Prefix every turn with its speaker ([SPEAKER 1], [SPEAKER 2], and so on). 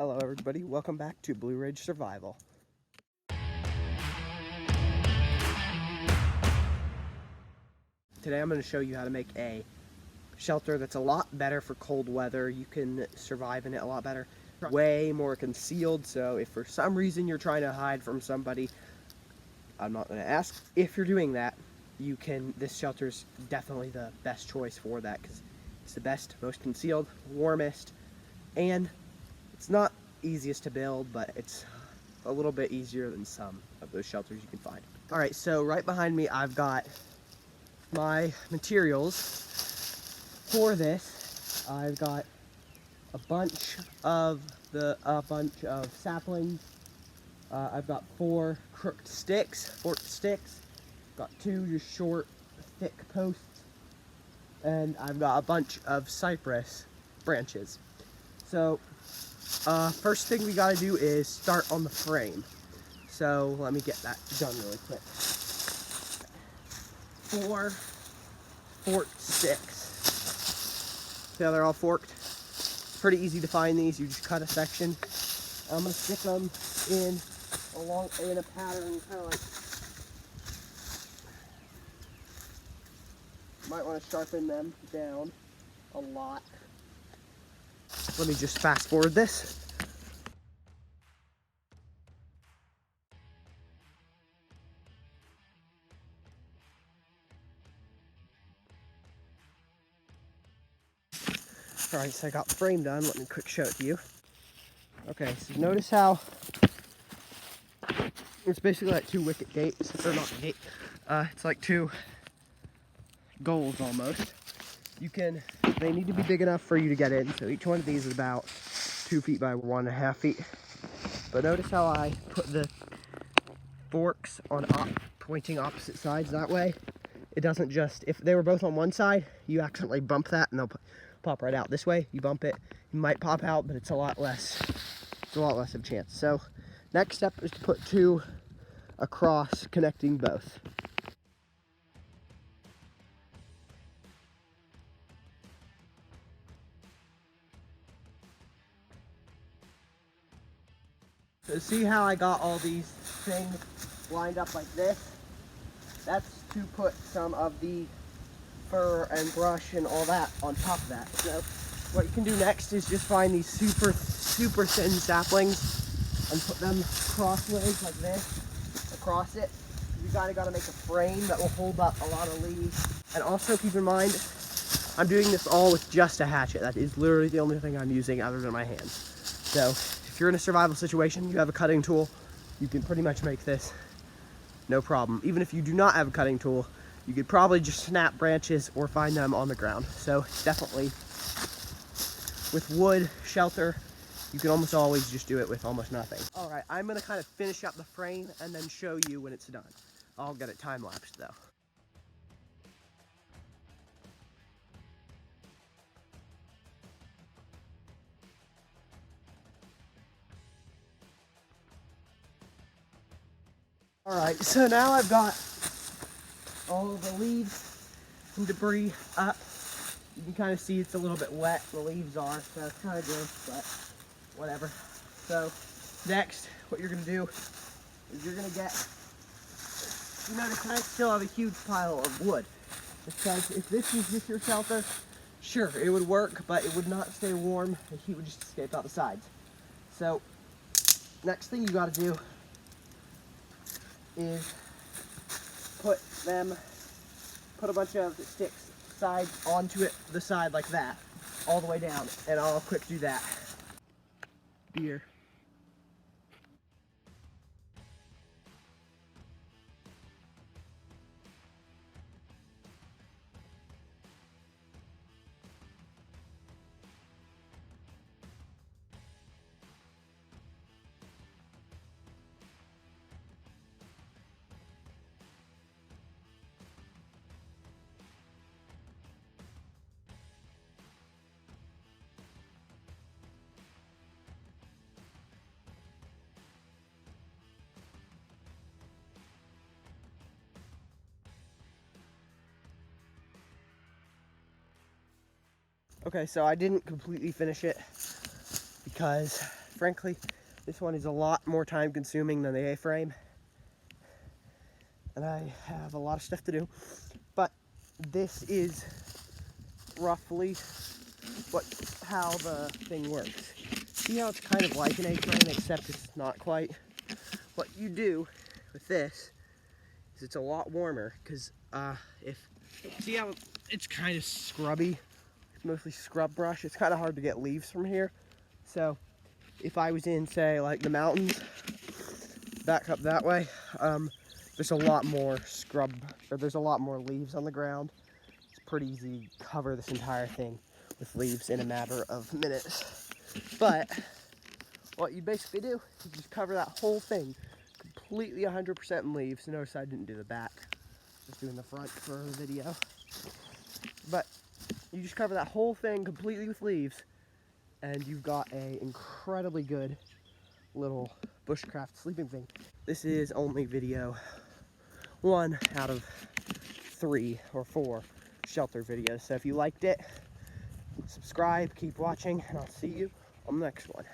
[SPEAKER 1] Hello everybody, welcome back to Blue Ridge Survival. Today I'm going to show you how to make a shelter that's a lot better for cold weather. You can survive in it a lot better. Way more concealed, so if for some reason you're trying to hide from somebody, I'm not going to ask. If you're doing that, this shelter's definitely the best choice for that because it's the best, most concealed, warmest, and it's not easiest to build, but it's a little bit easier than some of those shelters you can find. All right, so right behind me, I've got my materials for this. I've got a bunch of saplings. I've got 4 forked sticks. Got 2 just short, thick posts, and I've got a bunch of cypress branches. So first thing we gotta do is start on the frame. So let me get that done really quick. 4 forked sticks. See how they're all forked? It's pretty easy to find these. You just cut a section. I'm gonna stick them in a pattern, kind of like. You might want to sharpen them down a lot. Let me just fast forward this. Alright, so I got the frame done. Let me quick show it to you. Okay, so notice how it's basically like 2 wicket gates, or not gate. It's like 2 goals almost. They need to be big enough for you to get in. So each one of these is about 2 feet by 1.5 feet. But notice how I put the forks on pointing opposite sides. That way, it doesn't just, if they were both on one side, you accidentally bump that and they'll pop right out. This way, you bump it, it might pop out, but it's a lot less of a chance. So next step is to put 2 across, connecting both. So see how I got all these things lined up like this? That's to put some of the fur and brush and all that on top of that. So what you can do next is just find these super thin saplings and put them crossways like this across it. You gotta make a frame that will hold up a lot of leaves. And also keep in mind, I'm doing this all with just a hatchet. That is literally the only thing I'm using other than my hands. So if you're in a survival situation, you have a cutting tool, you can pretty much make this no problem. Even if you do not have a cutting tool, you could probably just snap branches or find them on the ground. So definitely, with wood shelter, you can almost always just do it with almost nothing. All right, I'm gonna kind of finish up the frame and then show you when it's done. I'll get it time-lapsed though. All right, so now I've got all of the leaves and debris up. You can kind of see it's a little bit wet, the leaves are, so it's kind of gross, but whatever. So next, what you're gonna do is you're gonna you notice I still have a huge pile of wood. Because if this was just your shelter, sure, it would work, but it would not stay warm. The heat would just escape out the sides. So next thing you gotta do is put a bunch of sticks sides onto the side like that, all the way down, and I'll quick do that. Here. Okay, so I didn't completely finish it because frankly, this one is a lot more time consuming than the A-frame. And I have a lot of stuff to do. But this is roughly how the thing works. See how it's kind of like an A-frame, except it's not quite. What you do with this is it's a lot warmer, because see how it's kind of scrubby? It's mostly scrub brush. It's kind of hard to get leaves from here. So if I was in, say, like the mountains, back up that way, there's a lot more there's a lot more leaves on the ground. It's pretty easy to cover this entire thing with leaves in a matter of minutes. But what you basically do is just cover that whole thing completely 100% in leaves. Notice I didn't do the back, just doing the front for the video. But you just cover that whole thing completely with leaves, and you've got a incredibly good little bushcraft sleeping thing. This is only video 1 out of 3 or 4 shelter videos. So if you liked it, subscribe, keep watching, and I'll see you on the next one.